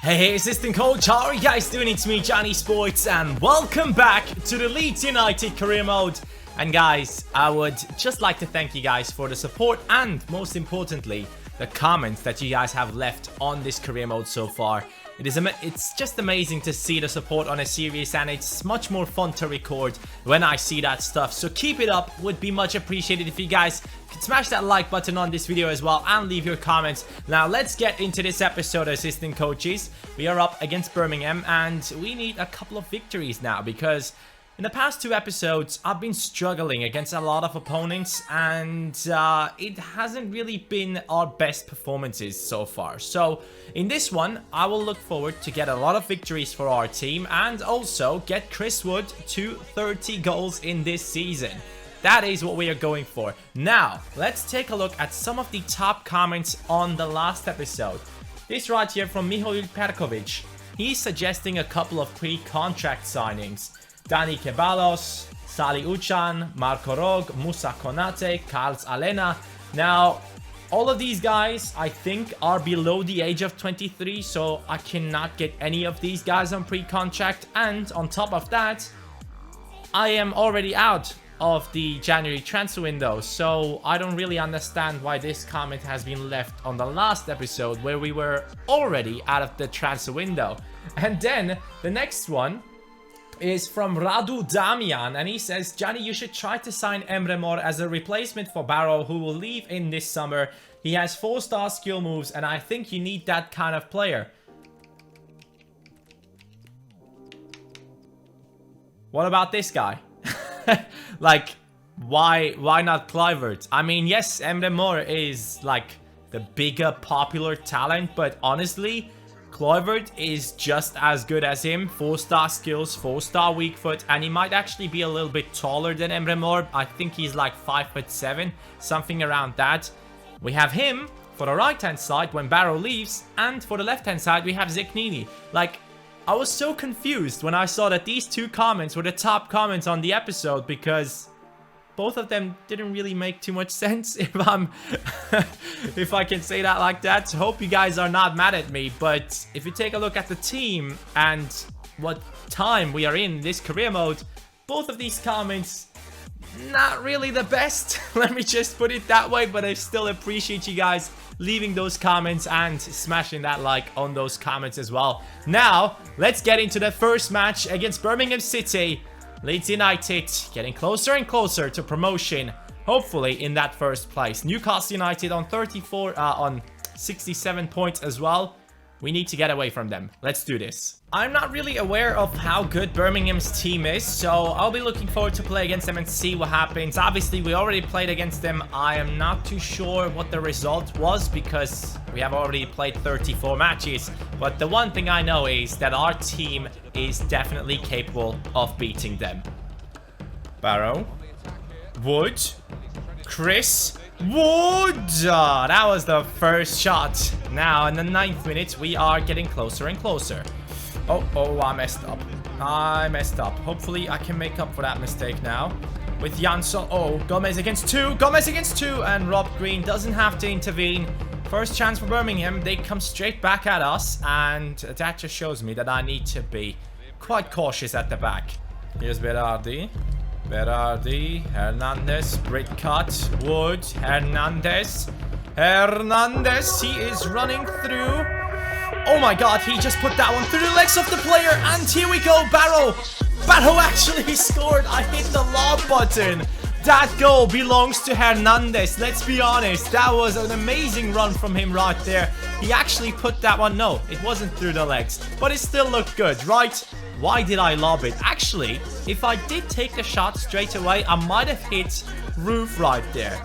Hey, assistant coach, how are you guys doing? It's me, Johnny Sports, and welcome back to the Leeds United Career Mode. And guys, I would just like to thank you guys for the support and, most importantly, the comments that you guys have left on this career mode so far. It's just amazing to see the support on a series, and it's much more fun to record when I see that stuff. So keep it up, would be much appreciated if you guys could smash that like button on this video as well and leave your comments. Now let's get into this episode, assistant coaches. We are up against Birmingham and we need a couple of victories now, because in the past two episodes, I've been struggling against a lot of opponents, and it hasn't really been our best performances so far. So in this one, I will look forward to get a lot of victories for our team and also get Chris Wood to 30 goals in this season. That is what we are going for. Now, let's take a look at some of the top comments on the last episode. This right here from Mihail Perkovic. He's suggesting a couple of pre-contract signings. Dani Ceballos, Sali Uchan, Marco Rog, Musa Konate, Carlos Alena. Now, all of these guys, I think, are below the age of 23, so I cannot get any of these guys on pre-contract. And on top of that, I am already out of the January transfer window, so I don't really understand why this comment has been left on the last episode where we were already out of the transfer window. And then the next one is from Radu Damian, and he says, Johnny, you should try to sign Emre Mor as a replacement for Barrow, who will leave in this summer. He has 4-star skill moves, and I think you need that kind of player. What about this guy? Like, why not Kluivert? I mean, yes, Emre Mor is like the bigger popular talent, but honestly, Kluivert is just as good as him. 4-star skills, 4-star weak foot, and he might actually be a little bit taller than Emre Mor. I think he's like 5'7", something around that. We have him for the right-hand side when Barrow leaves, and for the left-hand side we have Zeknini. Like, I was so confused when I saw that these two comments were the top comments on the episode, because both of them didn't really make too much sense, if I can say that like that. Hope you guys are not mad at me, but if you take a look at the team and what time we are in this career mode, both of these comments, not really the best. Let me just put it that way, but I still appreciate you guys leaving those comments and smashing that like on those comments as well. Now, let's get into the first match against Birmingham City. Leeds United getting closer and closer to promotion, hopefully in that first place. Newcastle United on 67 points as well. We need to get away from them. Let's do this. I'm not really aware of how good Birmingham's team is, so I'll be looking forward to play against them and see what happens. Obviously, we already played against them. I am not too sure what the result was, because we have already played 34 matches. But the one thing I know is that our team is definitely capable of beating them. Barrow. Wood. Chris Wood! That was the first shot. Now, in the 9th minute, we are getting closer and closer. Oh, I messed up. Hopefully, I can make up for that mistake now. With Jansson. Oh, Gomez against two. And Rob Green doesn't have to intervene. First chance for Birmingham. They come straight back at us. And that just shows me that I need to be quite cautious at the back. Here's Berardi. Hernandez, Brit cut, Wood, Hernandez, he is running through. Oh my god, he just put that one through the legs of the player, and here we go, Barrow actually scored. I hit the lob button. That goal belongs to Hernandez, let's be honest. That was an amazing run from him right there. He actually put that one, no, it wasn't through the legs, but it still looked good, right? Why did I lob it? Actually, if I did take the shot straight away, I might have hit roof right there.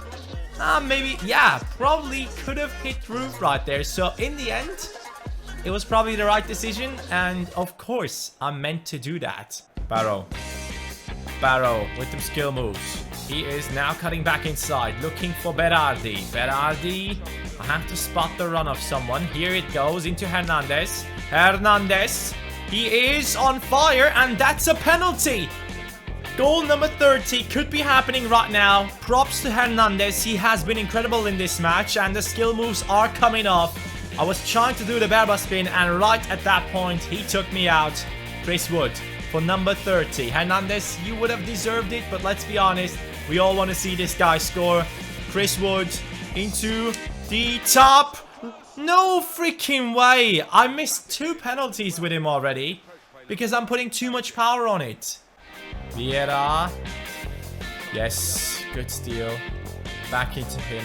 Maybe, yeah, probably could have hit roof right there. So in the end, it was probably the right decision. And of course, I meant to do that. Barrow with some skill moves. He is now cutting back inside, looking for Berardi. I have to spot the run of someone. Here it goes into Hernandez. He is on fire, and that's a penalty. Goal number 30 could be happening right now. Props to Hernandez. He has been incredible in this match, and the skill moves are coming off. I was trying to do the Berba spin, and right at that point, he took me out. Chris Wood for number 30. Hernandez, you would have deserved it, but let's be honest, we all want to see this guy score. Chris Wood into the top. No freaking way. I missed 2 penalties with him already because I'm putting too much power on it. Vieira. Yes, good steal. Back into him.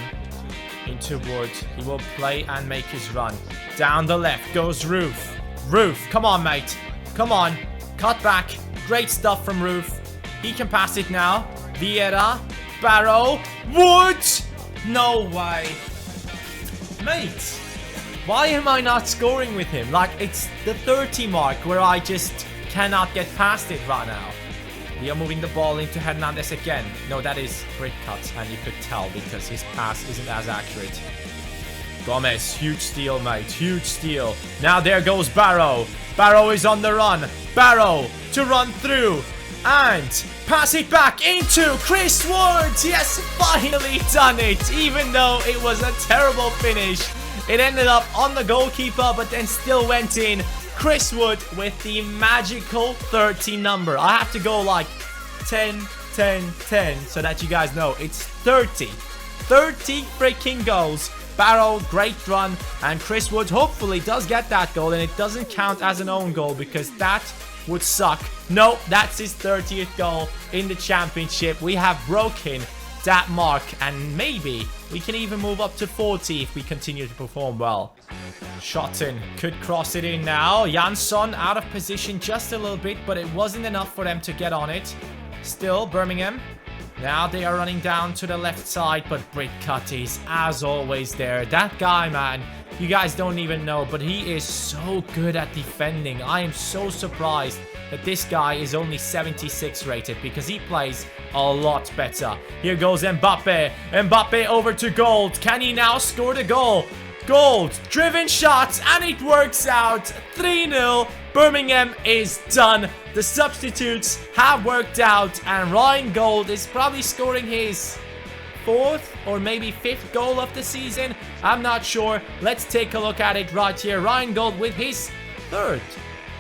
Into Wood. He will play and make his run. Down the left goes Roof. Roof, come on, mate. Come on. Cut back. Great stuff from Roof. He can pass it now. Vieira. Barrow. Wood. No way. Mate, why am I not scoring with him? Like, it's the 30 mark where I just cannot get past it right now. We are moving the ball into Hernandez again. No, that is brick cut, and you could tell because his pass isn't as accurate. Gomez, huge steal, mate. Huge steal. Now there goes Barrow. Barrow is on the run. Barrow to run through. And pass it back into Chris Wood. Yes, finally done it. Even though it was a terrible finish. It ended up on the goalkeeper, but then still went in. Chris Wood with the magical 30 number. I have to go like 10, 10, 10 so that you guys know it's 30. 30 freaking goals. Barrow, great run. And Chris Wood hopefully does get that goal, and it doesn't count as an own goal because that would suck. No, that's his 30th goal in the championship. We have broken that mark, and maybe we can even move up to 40 if we continue to perform well. Schotten could cross it in now. Jansson out of position just a little bit, but it wasn't enough for them to get on it. Still, Birmingham. Now they are running down to the left side, but Brickcut is, as always, there. That guy, man, you guys don't even know, but he is so good at defending. I am so surprised that this guy is only 76 rated because he plays a lot better. Here goes Mbappe. Mbappe over to Gold. Can he now score the goal? Gold, driven shot, and it works out. 3-0. Birmingham is done. The substitutes have worked out, and Ryan Gold is probably scoring his 4th or maybe 5th goal of the season. I'm not sure. Let's take a look at it right here. Ryan Gold with his 3rd.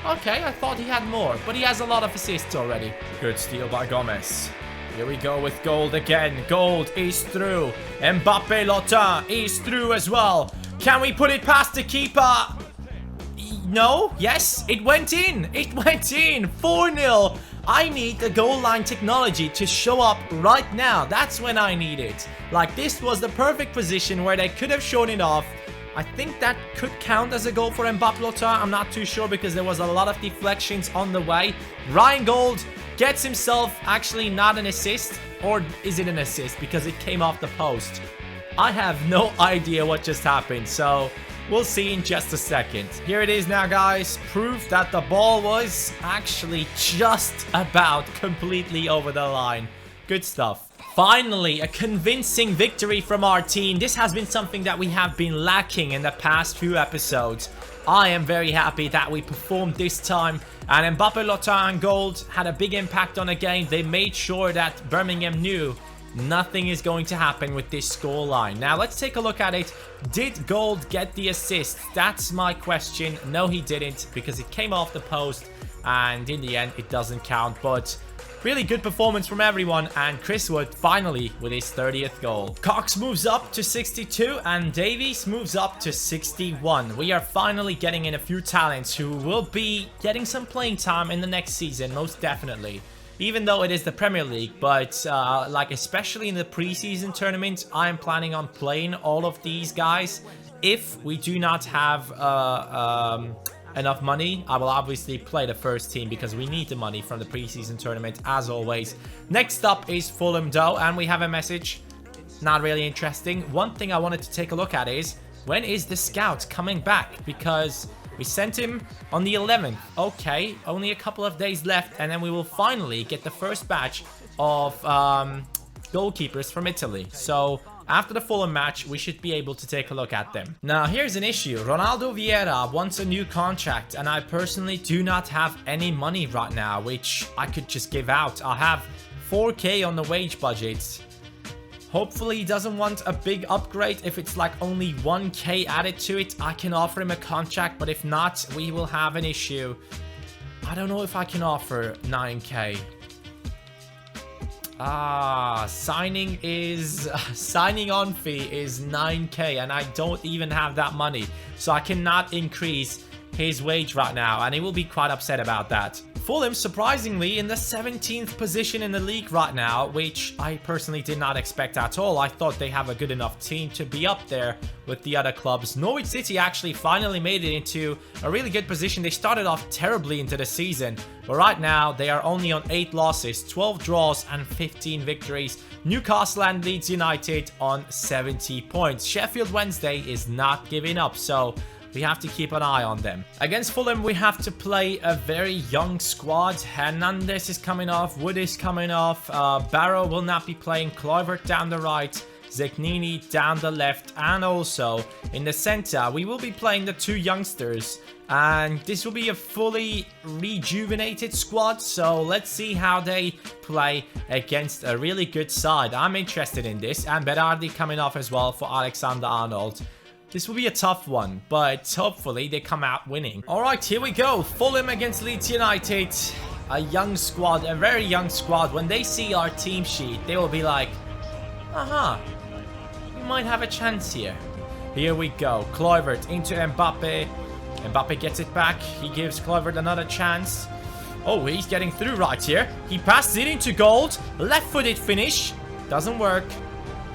Okay, I thought he had more, but he has a lot of assists already. Good steal by Gomez. Here we go with Gold again. Gold is through. Mbappe Lotin is through as well. Can we put it past the keeper? No? Yes? It went in. It went in. 4-0. I need the goal line technology to show up right now. That's when I need it. Like, this was the perfect position where they could have shown it off. I think that could count as a goal for Mbappe Lotin. I'm not too sure because there was a lot of deflections on the way. Ryan Gold gets himself actually not an assist. Or is it an assist because it came off the post? I have no idea what just happened, so we'll see in just a second. Here it is now, guys. Proof that the ball was actually just about completely over the line. Good stuff. Finally, a convincing victory from our team. This has been something that we have been lacking in the past few episodes. I am very happy that we performed this time. And Mbappe Lotin and Gold had a big impact on the game. They made sure that Birmingham knew nothing is going to happen with this scoreline. Now, let's take a look at it. Did Gold get the assist? That's my question. No, he didn't because it came off the post. And in the end, it doesn't count. But really good performance from everyone. And Chris Wood finally with his 30th goal. Cox moves up to 62 and Davies moves up to 61. We are finally getting in a few talents who will be getting some playing time in the next season, most definitely. Even though it is the Premier League, but like especially in the preseason tournament, I am planning on playing all of these guys. If we do not have enough money, I will obviously play the first team because we need the money from the preseason tournament as always. Next up is Fulham though, and we have a message. Not really interesting. One thing I wanted to take a look at is, when is the scout coming back? Because we sent him on the 11th. Okay, only a couple of days left, and then we will finally get the first batch of goalkeepers from Italy. So after the Fulham match, we should be able to take a look at them. Now, here's an issue. Ronaldo Vieira wants a new contract, and I personally do not have any money right now, which I could just give out. I have 4K on the wage budget. Hopefully he doesn't want a big upgrade. If it's like only 1k added to it, I can offer him a contract. But if not, we will have an issue. I don't know if I can offer 9k. Signing on fee is 9k, and I don't even have that money. So I cannot increase his wage right now, and he will be quite upset about that. Fulham, surprisingly, in the 17th position in the league right now, which I personally did not expect at all. I thought they have a good enough team to be up there with the other clubs. Norwich City actually finally made it into a really good position. They started off terribly into the season, but right now they are only on 8 losses, 12 draws and 15 victories. Newcastle and Leeds United on 70 points. Sheffield Wednesday is not giving up, so we have to keep an eye on them. Against Fulham, we have to play a very young squad. Hernandez is coming off. Wood is coming off. Barrow will not be playing. Kluivert down the right. Zagnini down the left. And also, in the center, we will be playing the 2 youngsters. And this will be a fully rejuvenated squad. So let's see how they play against a really good side. I'm interested in this. And Berardi coming off as well for Alexander-Arnold. This will be a tough one, but hopefully they come out winning. All right, here we go. Fulham against Leeds United. A young squad, a very young squad. When they see our team sheet, they will be like, aha, we might have a chance here. Here we go. Kluivert into Mbappe. Mbappe gets it back. He gives Kluivert another chance. Oh, he's getting through right here. He passes it into goal. Left-footed finish. Doesn't work.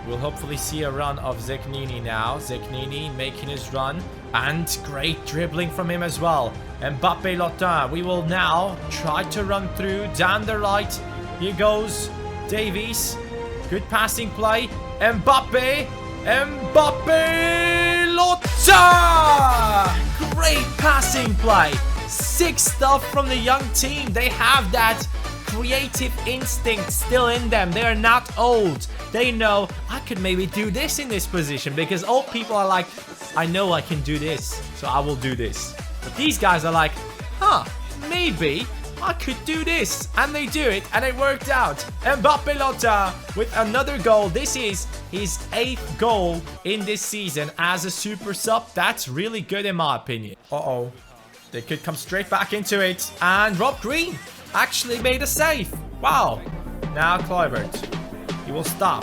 We'll hopefully see a run of Zagnini now. Zagnini making his run. And great dribbling from him as well. Mbappe Lotin. We will now try to run through down the right. Here goes Davies. Good passing play. Mbappe. Mbappe Lotin. Great passing play. Sick stuff from the young team. They have that creative instinct still in them. They are not old. They know I could maybe do this in this position, because old people are like, I know I can do this, so I will do this. But these guys are like, huh, maybe I could do this. And they do it, and it worked out. Mbappe Lotin with another goal. This is his 8th goal in this season as a super sub. That's really good in my opinion. Uh-oh. They could come straight back into it. And Rob Green actually made a save. Wow. Now Kluivert. He will stop.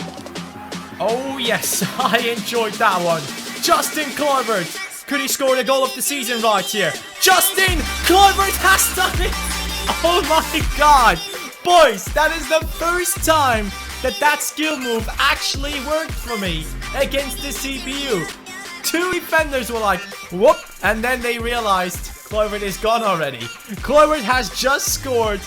Oh, yes. I enjoyed that one. Justin Kluivert. Could he score the goal of the season right here? Justin Kluivert has done it. Oh, my God. Boys, that is the first time that skill move actually worked for me against the CPU. 2 defenders were like, whoop. And then they realized Kluivert is gone already. Kluivert has just scored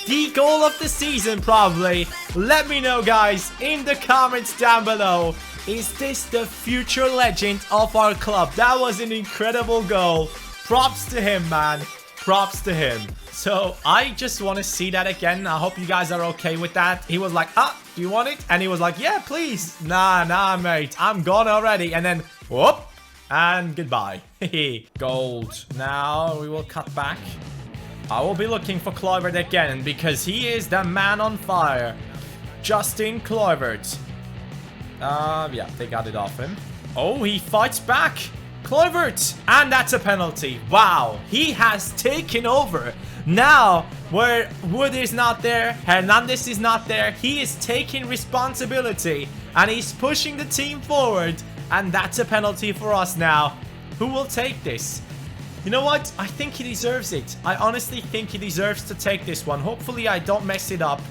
the goal of the season, probably. Let me know, guys, in the comments down below. Is this the future legend of our club? That was an incredible goal. Props to him, man. Props to him. So, I just want to see that again. I hope you guys are okay with that. He was like, do you want it? And he was like, yeah, please. Nah, mate. I'm gone already. And then, whoop. And goodbye. Gold. Now, we will cut back. I will be looking for Kluivert again, because he is the man on fire. Justin Kluivert. Yeah, they got it off him. Oh, he fights back. Kluivert. And that's a penalty. Wow. He has taken over. Now, where Wood is not there, Hernandez is not there, he is taking responsibility. And he's pushing the team forward. And that's a penalty for us now. Who will take this? You know what? I think he deserves it. I honestly think he deserves to take this one. Hopefully I don't mess it up.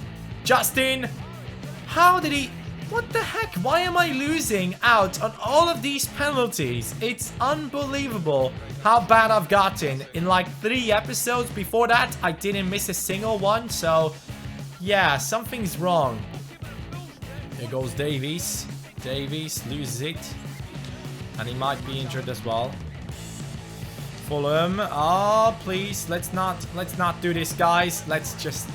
Justin, how did he... What the heck? Why am I losing out on all of these penalties? It's unbelievable how bad I've gotten. In like 3 episodes before that, I didn't miss a single one. So, yeah, something's wrong. Here goes Davies. Davies loses it. And he might be injured as well. Fulham. Oh, please. Let's not do this, guys. Let's just...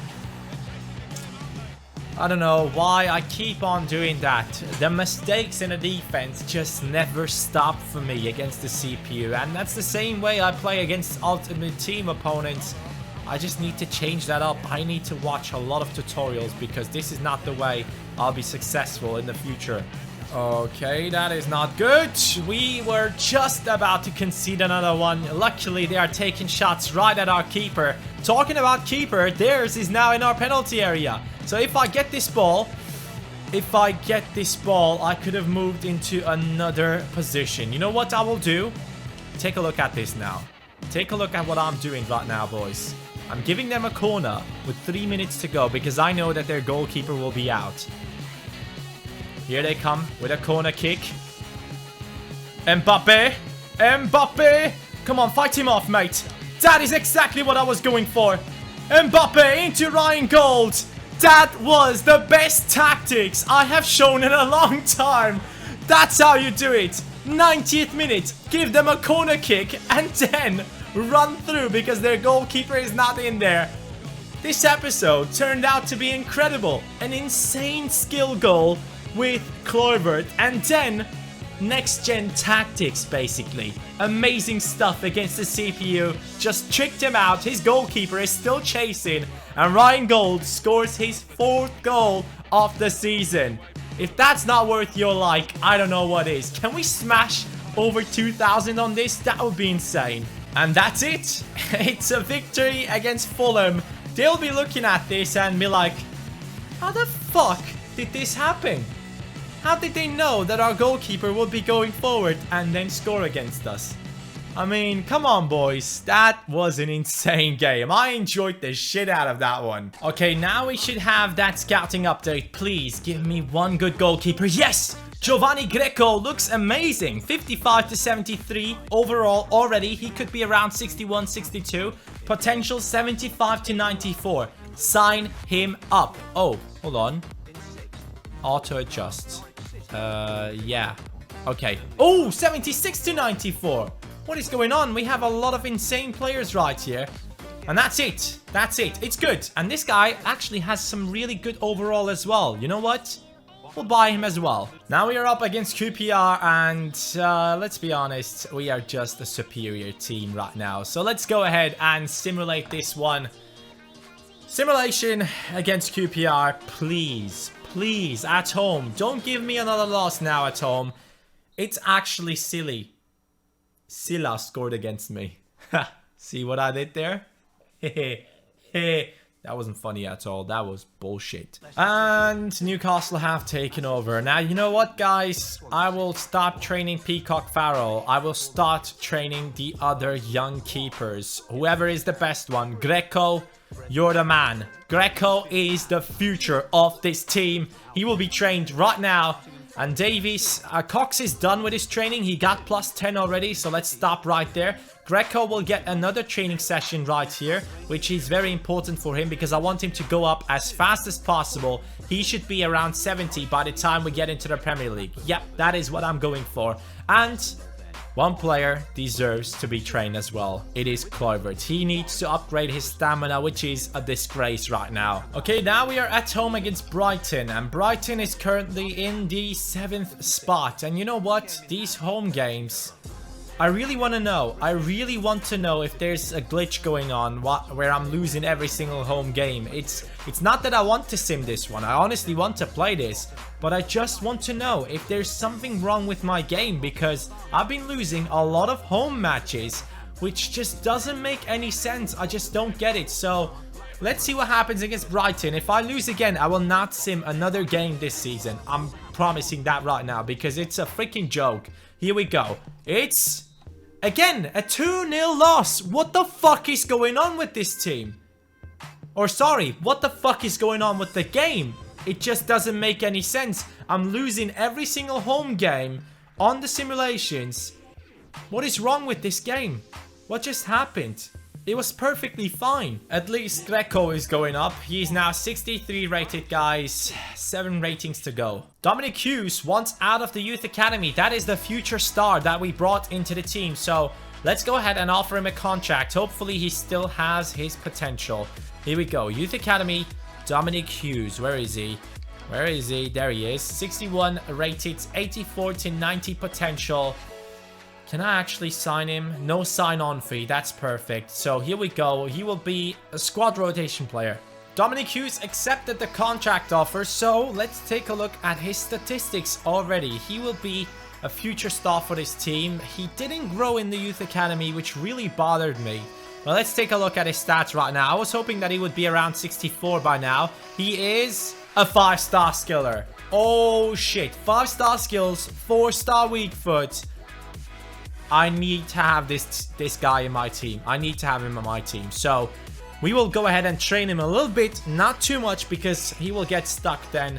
I don't know why I keep on doing that. The mistakes in the defense just never stop for me against the CPU. And that's the same way I play against Ultimate Team opponents. I just need to change that up. I need to watch a lot of tutorials because this is not the way I'll be successful in the future. Okay, that is not good. We were just about to concede another one. Luckily, they are taking shots right at our keeper. Talking about keeper, theirs is now in our penalty area. So if I get this ball, I could have moved into another position. You know what I will do? Take a look at this now. Take a look at what I'm doing right now, boys. I'm giving them a corner with 3 minutes to go because I know that their goalkeeper will be out. Here they come with a corner kick. Mbappe. Mbappe. Come on, fight him off, mate. That is exactly what I was going for. Mbappe into Ryan Gold. That was the best tactics I have shown in a long time. That's how you do it. 90th minute. Give them a corner kick and then run through because their goalkeeper is not in there. This episode turned out to be incredible. An insane skill goal with Kluivert, and then next gen tactics, basically. Amazing stuff against the CPU. Just tricked him out. His goalkeeper is still chasing, and Ryan Gold scores his 4th goal of the season. If that's not worth your like, I don't know what is. Can we smash over 2,000 on this? That would be insane. And that's it. It's a victory against Fulham. They'll be looking at this and be like, how the fuck did this happen? How did they know that our goalkeeper would be going forward and then score against us? I mean, come on, boys. That was an insane game. I enjoyed the shit out of that one. Okay, now we should have that scouting update. Please give me one good goalkeeper. Yes! Giovanni Greco looks amazing. 55 to 73 overall already. He could be around 61, 62. Potential 75 to 94. Sign him up. Oh, hold on. Auto adjust. Yeah. Okay. Oh, 76 to 94. What is going on? We have a lot of insane players right here. And that's it. That's it. It's good. And this guy actually has some really good overall as well. You know what? We'll buy him as well. Now we are up against QPR and let's be honest, we are just a superior team right now. So let's go ahead and simulate this one. Simulation against QPR, please. Please, at home. Don't give me another loss now at home. It's actually silly. Silla scored against me. See what I did there? That wasn't funny at all. That was bullshit. And Newcastle have taken over. Now, you know what, guys? I will stop training Peacock Farrell. I will start training the other young keepers. Whoever is the best one. Greco, you're the man. Greco is the future of this team. He will be trained right now. And Davies, Cox is done with his training. He got plus 10 already, so let's stop right there. Greco will get another training session right here, which is very important for him because I want him to go up as fast as possible. He should be around 70 by the time we get into the Premier League. Yep, that is what I'm going for. And one player deserves to be trained as well. It is Kluivert. He needs to upgrade his stamina, which is a disgrace right now. Okay, now we are at home against Brighton. And Brighton is currently in the 7th spot. And you know what? These home games, I really want to know. I really want to know if there's a glitch going on where I'm losing every single home game. It's not that I want to sim this one. I honestly want to play this. But I just want to know if there's something wrong with my game because I've been losing a lot of home matches, which just doesn't make any sense. I just don't get it. So let's see what happens against Brighton. If I lose again, I will not sim another game this season. I'm promising that right now because it's a freaking joke. Here we go. It's, again, a 2-0 loss. What the fuck is going on with this team? Or sorry, what the fuck is going on with the game? It just doesn't make any sense. I'm losing every single home game on the simulations. What is wrong with this game? What just happened? It was perfectly fine. At least Greco is going up. He's now 63 rated, guys. 7 ratings to go. Dominic Hughes wants out of the youth academy. That is the future star that we brought into the team. So let's go ahead and offer him a contract. Hopefully he still has his potential. Here we go. Youth academy. Dominic Hughes. Where is he? Where is he? There he is. 61 rated. 84 to 90 potential. Can I actually sign him? No sign-on fee. That's perfect. So here we go. He will be a squad rotation player. Dominic Hughes accepted the contract offer, so let's take a look at his statistics already. He will be a future star for this team. He didn't grow in the youth academy, which really bothered me. Well, let's take a look at his stats right now. I was hoping that he would be around 64 by now. He is a 5-star skiller. Oh shit, 5-star skills, 4-star weak foot. I need to have this guy in my team. I need to have him on my team. So we will go ahead and train him a little bit, not too much because he will get stuck then.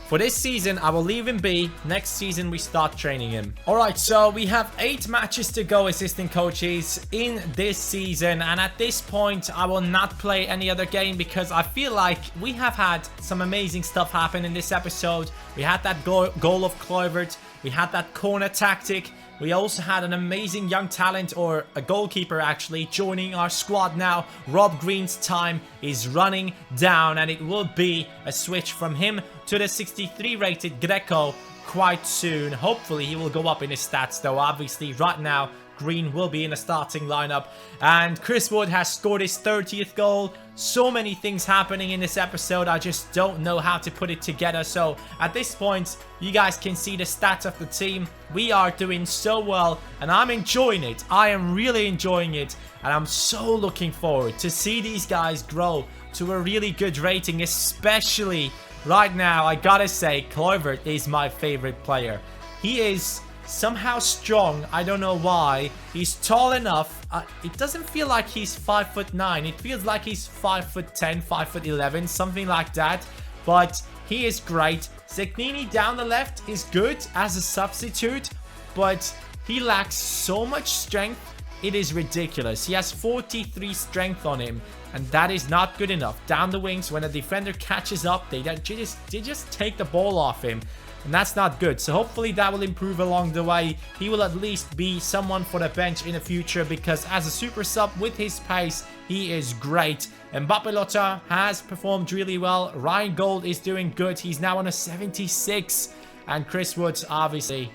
For this season, I will leave him be. Next season, we start training him. Alright, so we have 8 matches to go, assistant coaches, in this season. And at this point, I will not play any other game because I feel like we have had some amazing stuff happen in this episode. We had that goal of Kluivert. We had that corner tactic. We also had an amazing young talent, or a goalkeeper actually, joining our squad now. Rob Green's time is running down, and it will be a switch from him to the 63 rated Greco quite soon. Hopefully he will go up in his stats though. Obviously right now Green will be in the starting lineup, and Chris Wood has scored his 30th goal. So many things happening in this episode, I just don't know how to put it together. So at this point, you guys can see the stats of the team. We are doing so well, and I'm enjoying it. I am really enjoying it, and I'm so looking forward to see these guys grow to a really good rating, especially right now. I gotta say, Kluivert is my favorite player. He is somehow strong. I don't know why. He's tall enough. It doesn't feel like he's 5'9". It feels like he's 5'10", 5'11", something like that. But he is great. Zagnini down the left is good as a substitute, but he lacks so much strength. It is ridiculous. He has 43 strength on him, and that is not good enough. Down the wings, when a defender catches up, they just take the ball off him. And that's not good. So hopefully that will improve along the way. He will at least be someone for the bench in the future, because as a super sub with his pace, he is great. Mbappe Lotta has performed really well. Ryan Gold is doing good. He's now on a 76. And Chris Woods, obviously,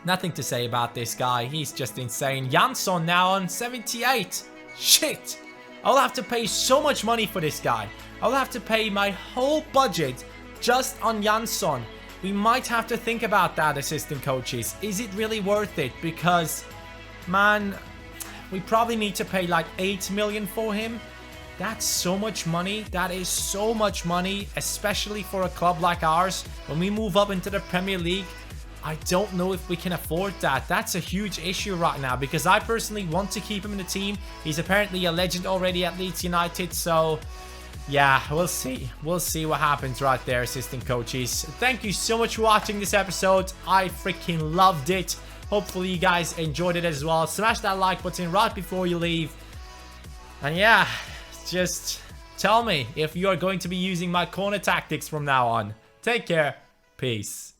nothing to say about this guy. He's just insane. Jansson now on 78. Shit. I'll have to pay so much money for this guy. I'll have to pay my whole budget just on Jansson. We might have to think about that, assistant coaches. Is it really worth it? Because, man, we probably need to pay like 8 million for him. That's so much money. That is so much money, especially for a club like ours. When we move up into the Premier League, I don't know if we can afford that. That's a huge issue right now, because I personally want to keep him in the team. He's apparently a legend already at Leeds United, so yeah, we'll see. We'll see what happens right there, assistant coaches. Thank you so much for watching this episode. I freaking loved it. Hopefully you guys enjoyed it as well. Smash that like button right before you leave. And yeah, just tell me if you're going to be using my corner tactics from now on. Take care. Peace.